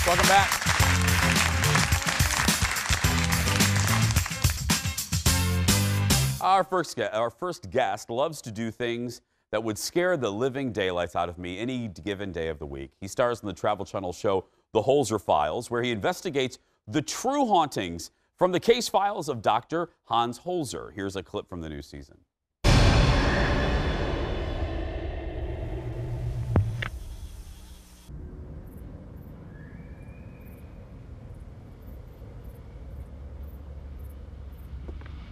Welcome back. Our first guest loves to do things that would scare the living daylights out of me any given day of the week. He stars in the Travel Channel show The Holzer Files, where he investigates the true hauntings from the case files of Dr. Hans Holzer. Here's a clip from the new season.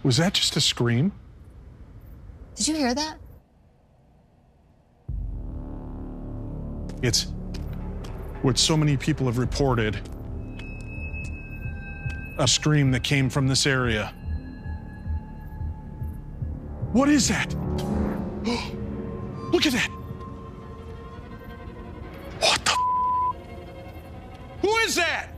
Was that just a scream? Did you hear that? It's what so many people have reported. A scream that came from this area. What is that? Look at that! What the? Who is that?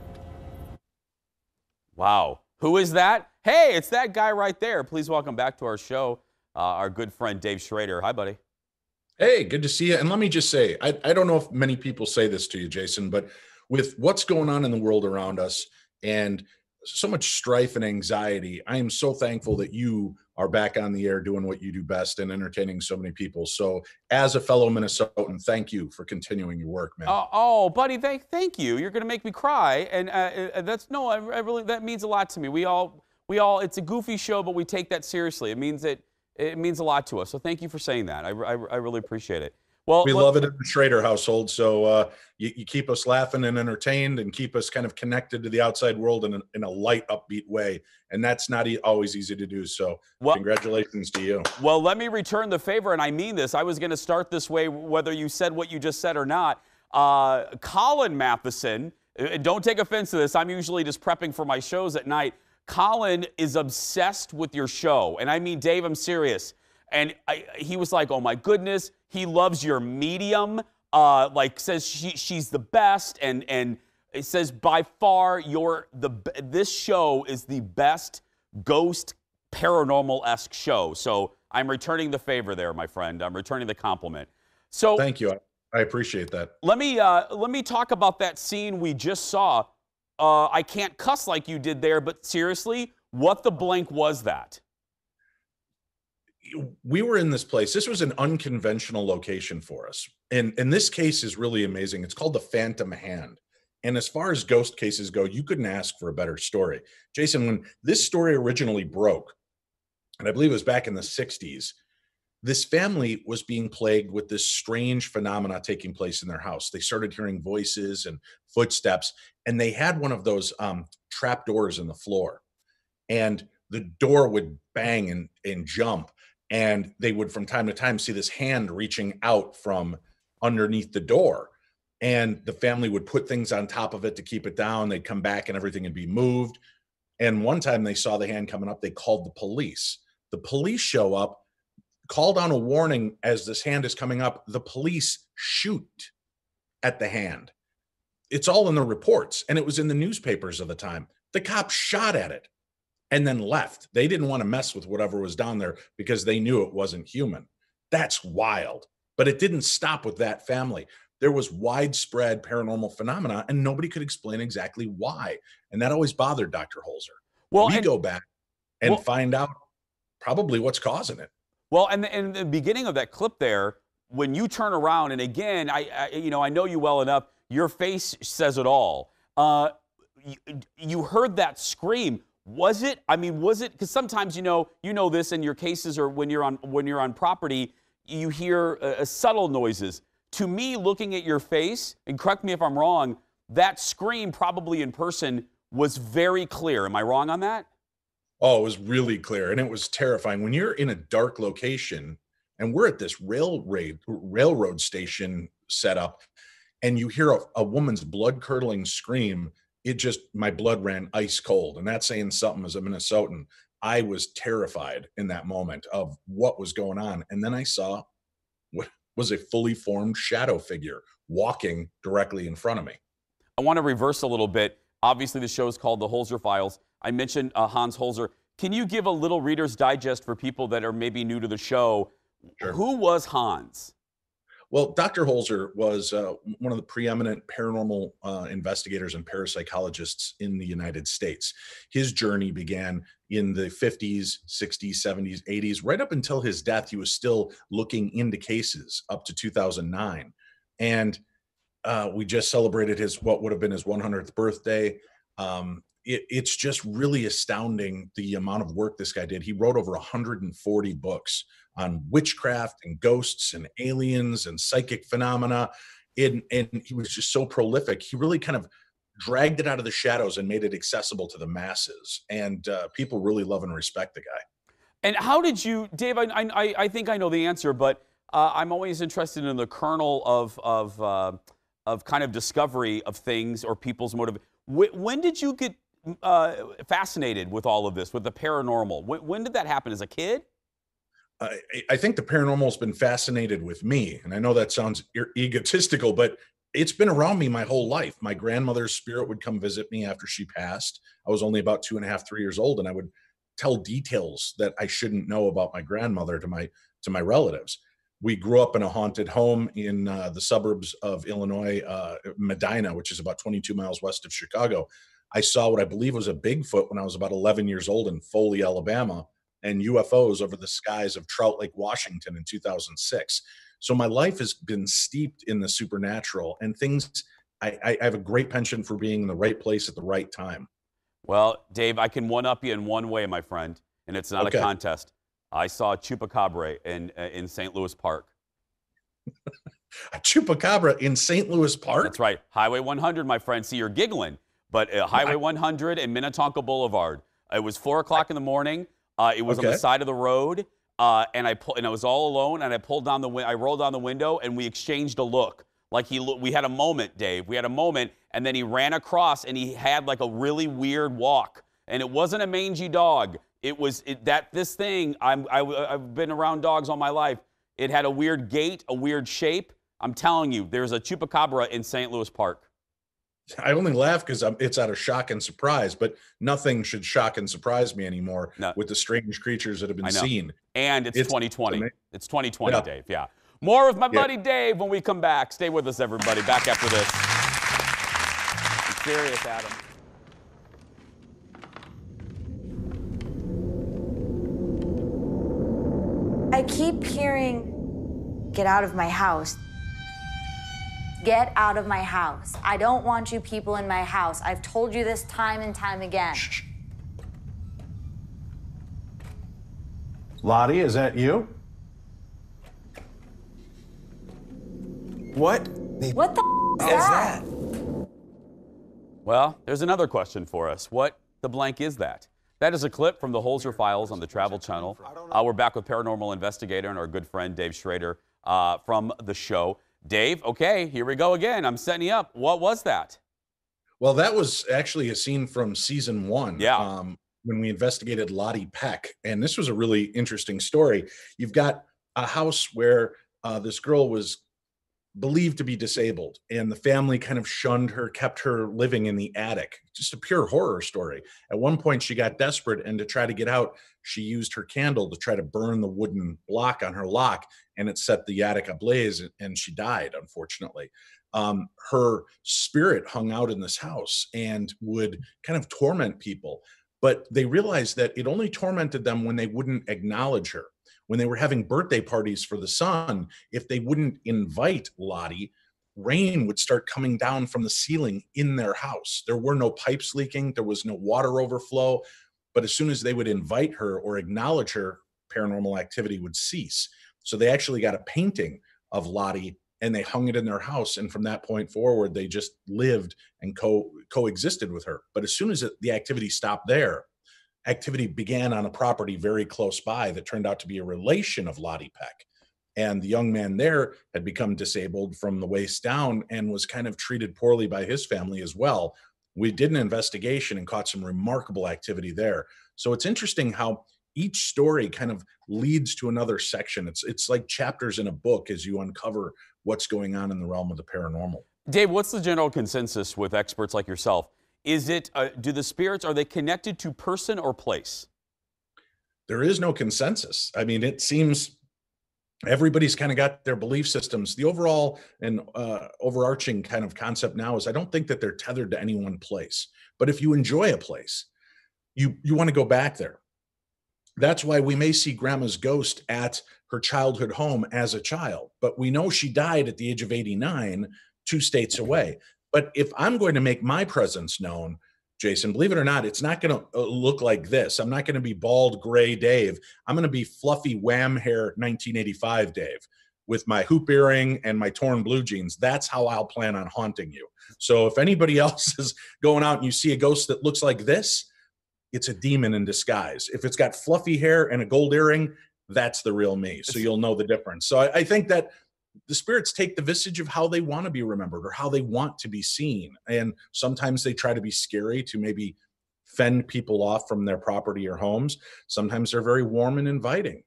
Wow. Who is that? Hey, it's that guy right there. Please welcome back to our show, our good friend Dave Schrader. Hi, buddy. Hey, good to see you. And let me just say, I don't know if many people say this to you, Jason, but with what's going on in the world around us and so much strife and anxiety, I am so thankful that you are back on the air doing what you do best and entertaining so many people. So as a fellow Minnesotan, thank you for continuing your work, man. Oh, buddy, thank you. You're going to make me cry. And I really, that means a lot to me. We all, it's a goofy show, but we take that seriously. It means a lot to us. So thank you for saying that. I really appreciate it. Well, we love it in the Schrader household. So you keep us laughing and entertained and keep us kind of connected to the outside world in a light, upbeat way. And that's not always easy to do. So congratulations to you. Well, let me return the favor, and I mean this. I was going to start this way, whether you said what you just said or not. Colin Matheson, don't take offense to this. I'm usually just prepping for my shows at night. Colin is obsessed with your show. And I mean, Dave, I'm serious. And he was like, oh, my goodness. He loves your medium, says she's the best, and it says by far this show is the best ghost paranormal-esque show. So I'm returning the favor there, my friend. I'm returning the compliment. So thank you. I appreciate that. Let me talk about that scene we just saw. I can't cuss like you did there, but seriously, what the blank was that? We were in this place. This was an unconventional location for us. And this case is really amazing. It's called the Phantom Hand. And as far as ghost cases go, you couldn't ask for a better story. Jason, when this story originally broke, and I believe it was back in the 60s, this family was being plagued with this strange phenomena taking place in their house. They started hearing voices and footsteps, and they had one of those trap doors in the floor. And the door would bang and jump. And they would, from time to time, see this hand reaching out from underneath the door. And the family would put things on top of it to keep it down. They'd come back and everything would be moved. And one time they saw the hand coming up, they called the police. The police show up, called on a warning as this hand is coming up. The police shoot at the hand. It's all in the reports. And it was in the newspapers of the time. The cops shot at it and then left. They didn't want to mess with whatever was down there because they knew it wasn't human. That's wild. But it didn't stop with that family. There was widespread paranormal phenomena, and nobody could explain exactly why. And that always bothered Dr. Holzer. Well, we go back and find out probably what's causing it. Well, and in the beginning of that clip there, when you turn around, and again, I know you well enough, your face says it all. You heard that scream. Was it? I mean, was it? Because sometimes you know this in your cases, or when you're on property, you hear subtle noises. To me, looking at your face, and correct me if I'm wrong, that scream probably in person was very clear. Am I wrong on that? Oh, it was really clear, and it was terrifying. When you're in a dark location, and we're at this railroad station setup, and you hear a woman's blood-curdling scream, my blood ran ice cold. And that's saying something as a Minnesotan. I was terrified in that moment of what was going on. And then I saw what was a fully formed shadow figure walking directly in front of me. I want to reverse a little bit. Obviously, the show is called The Holzer Files. I mentioned Hans Holzer. Can you give a little Reader's Digest for people that are maybe new to the show? Sure. Who was Hans? Well, Dr. Holzer was one of the preeminent paranormal investigators and parapsychologists in the United States. His journey began in the 50s, 60s, 70s, 80s. Right up until his death, he was still looking into cases up to 2009. And we just celebrated his what would have been his 100th birthday. It's just really astounding the amount of work this guy did. He wrote over 140 books on witchcraft and ghosts and aliens and psychic phenomena. And he was just so prolific. He really kind of dragged it out of the shadows and made it accessible to the masses. And people really love and respect the guy. And how did you, Dave? I think I know the answer, but I'm always interested in the kernel of kind of discovery of things or people's motive. When did you get fascinated with all of this, with the paranormal? When did that happen? As a kid? I think the paranormal has been fascinated with me. And I know that sounds egotistical, but it's been around me my whole life. My grandmother's spirit would come visit me after she passed. I was only about 2.5, 3 years old, and I would tell details that I shouldn't know about my grandmother to my relatives. We grew up in a haunted home in the suburbs of Illinois, Medina, which is about 22 miles west of Chicago. I saw what I believe was a Bigfoot when I was about 11 years old in Foley, Alabama, and UFOs over the skies of Trout Lake, Washington in 2006. So my life has been steeped in the supernatural and things. I have a great penchant for being in the right place at the right time. Well, Dave, I can one-up you in one way, my friend, and it's not a contest. I saw a chupacabra in St. Louis Park. A chupacabra in St. Louis Park? That's right. Highway 100, my friend. See, you're giggling, but Highway 100 and Minnetonka Boulevard. It was 4 o'clock in the morning. It was on the side of the road, and I was all alone. And I I rolled down the window, and we exchanged a look. Like we had a moment, Dave. We had a moment, and then he ran across, and he had like a really weird walk, and it wasn't a mangy dog. It was this thing. I've been around dogs all my life. It had a weird gait, a weird shape. I'm telling you, there's a chupacabra in St. Louis Park. I only laugh because it's out of shock and surprise, but nothing should shock and surprise me anymore with the strange creatures that have been seen. And it's 2020. It's 2020, Dave. Yeah. More with my buddy Dave when we come back. Stay with us, everybody. Back after this. I'm serious, Adam. I keep hearing, get out of my house. Get out of my house. I don't want you people in my house. I've told you this time and time again. Shh. Lottie, is that you? What? What the is that? Well, there's another question for us. What the blank is that? That is a clip from the Holzer Files on the Travel Channel. We're back with paranormal investigator and our good friend Dave Schrader from the show. Dave, okay, here we go again. I'm setting you up. What was that? Well, that was actually a scene from season 1. Yeah. When we investigated Lottie Peck. And this was a really interesting story. You've got a house where this girl was believed to be disabled, and the family kind of shunned her, kept her living in the attic. Just a pure horror story. At one point, she got desperate, and to try to get out, she used her candle to try to burn the wooden block on her lock, and it set the attic ablaze, and she died, unfortunately. Her spirit hung out in this house and would kind of torment people, but they realized that it only tormented them when they wouldn't acknowledge her. When they were having birthday parties for the son, if they wouldn't invite Lottie, rain would start coming down from the ceiling in their house. There were no pipes leaking. There was no water overflow. But as soon as they would invite her or acknowledge her, paranormal activity would cease. So they actually got a painting of Lottie and they hung it in their house. And from that point forward, they just lived and coexisted with her. But as soon as the activity stopped there, activity began on a property very close by that turned out to be a relation of Lottie Peck. And the young man there had become disabled from the waist down and was kind of treated poorly by his family as well. We did an investigation and caught some remarkable activity there. So it's interesting how each story kind of leads to another section. It's like chapters in a book as you uncover what's going on in the realm of the paranormal. Dave, what's the general consensus with experts like yourself? Is it, do the spirits, are they connected to person or place? There is no consensus. I mean, it seems Everybody's kind of got their belief systems. The overall and overarching kind of concept now is I don't think that they're tethered to any one place. But if you enjoy a place, you want to go back there. That's why we may see grandma's ghost at her childhood home as a child, but we know she died at the age of 89, 2 states away. But if I'm going to make my presence known, Jason, believe it or not, it's not going to look like this. I'm not going to be bald, gray Dave. I'm going to be fluffy wham hair 1985 Dave with my hoop earring and my torn blue jeans. That's how I'll plan on haunting you. So if anybody else is going out and you see a ghost that looks like this, it's a demon in disguise. If it's got fluffy hair and a gold earring, that's the real me. So you'll know the difference. So I think that the spirits take the visage of how they want to be remembered or how they want to be seen. And sometimes they try to be scary to maybe fend people off from their property or homes. Sometimes they're very warm and inviting.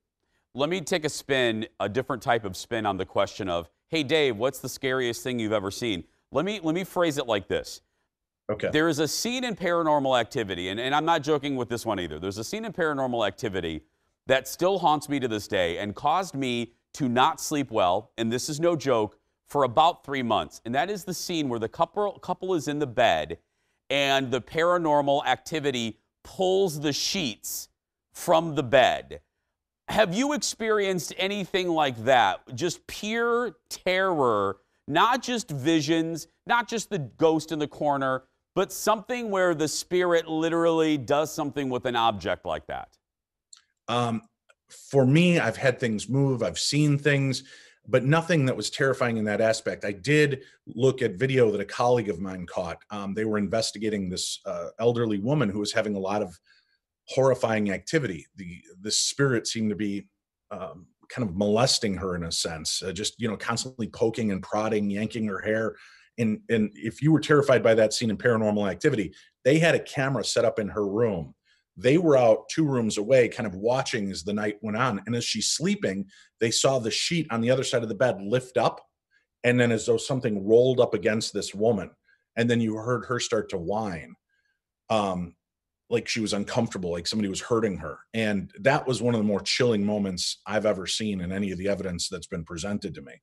Let me take a different type of spin on the question of, hey, Dave, what's the scariest thing you've ever seen? Let me phrase it like this. Okay. There is a scene in Paranormal Activity, and I'm not joking with this one either. There's a scene in Paranormal Activity that still haunts me to this day and caused me to not sleep well, and this is no joke, for about 3 months. And that is the scene where the couple is in the bed and the Paranormal Activity pulls the sheets from the bed. Have you experienced anything like that? Just pure terror, not just visions, not just the ghost in the corner, but something where the spirit literally does something with an object like that? For me, I've had things move, I've seen things, but nothing that was terrifying in that aspect. I did look at video that a colleague of mine caught. They were investigating this elderly woman who was having a lot of horrifying activity. The spirit seemed to be kind of molesting her in a sense, just, constantly poking and prodding, yanking her hair. And if you were terrified by that scene in Paranormal Activity, they had a camera set up in her room. They were out 2 rooms away, kind of watching as the night went on. And as she's sleeping, they saw the sheet on the other side of the bed lift up. And then as though something rolled up against this woman. And then you heard her start to whine, like she was uncomfortable, like somebody was hurting her. And that was one of the more chilling moments I've ever seen in any of the evidence that's been presented to me.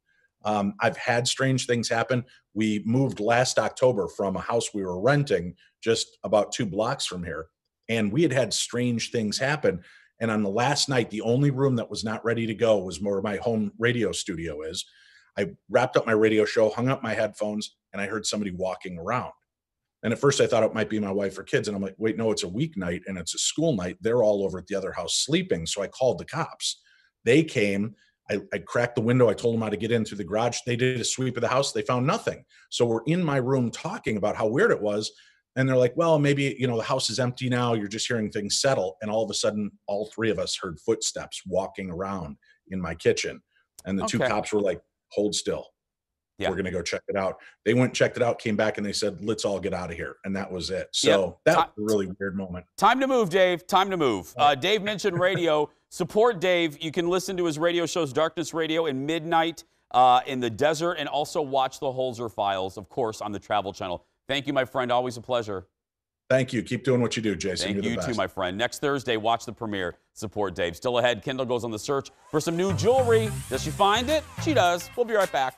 I've had strange things happen. We moved last October from a house we were renting just about 2 blocks from here. And we had strange things happen. And on the last night, the only room that was not ready to go was where my home radio studio is. I wrapped up my radio show, hung up my headphones, and I heard somebody walking around. And at first I thought it might be my wife or kids. And I'm like, wait, no, it's a weeknight and it's a school night. They're all over at the other house sleeping. So I called the cops. They came. I cracked the window. I told them how to get in through the garage. They did a sweep of the house. They found nothing. So we're in my room talking about how weird it was. And they're like, well, maybe, the house is empty now. You're just hearing things settle. And all of a sudden, all 3 of us heard footsteps walking around in my kitchen. And the 2 cops were like, hold still. Yeah. We're going to go check it out. They went and checked it out, came back, and they said, let's all get out of here. And that was it. So that was a really weird moment. Time to move, Dave. Time to move. Dave mentioned radio. Support Dave. You can listen to his radio shows, Darkness Radio and Midnight in the Desert, and also watch the Holzer Files, of course, on the Travel Channel. Thank you, my friend. Always a pleasure. Thank you. Keep doing what you do, Jason. Thank you too, my friend. Next Thursday, watch the premiere. Support Dave. Still ahead, Kendall goes on the search for some new jewelry. Does she find it? She does. We'll be right back.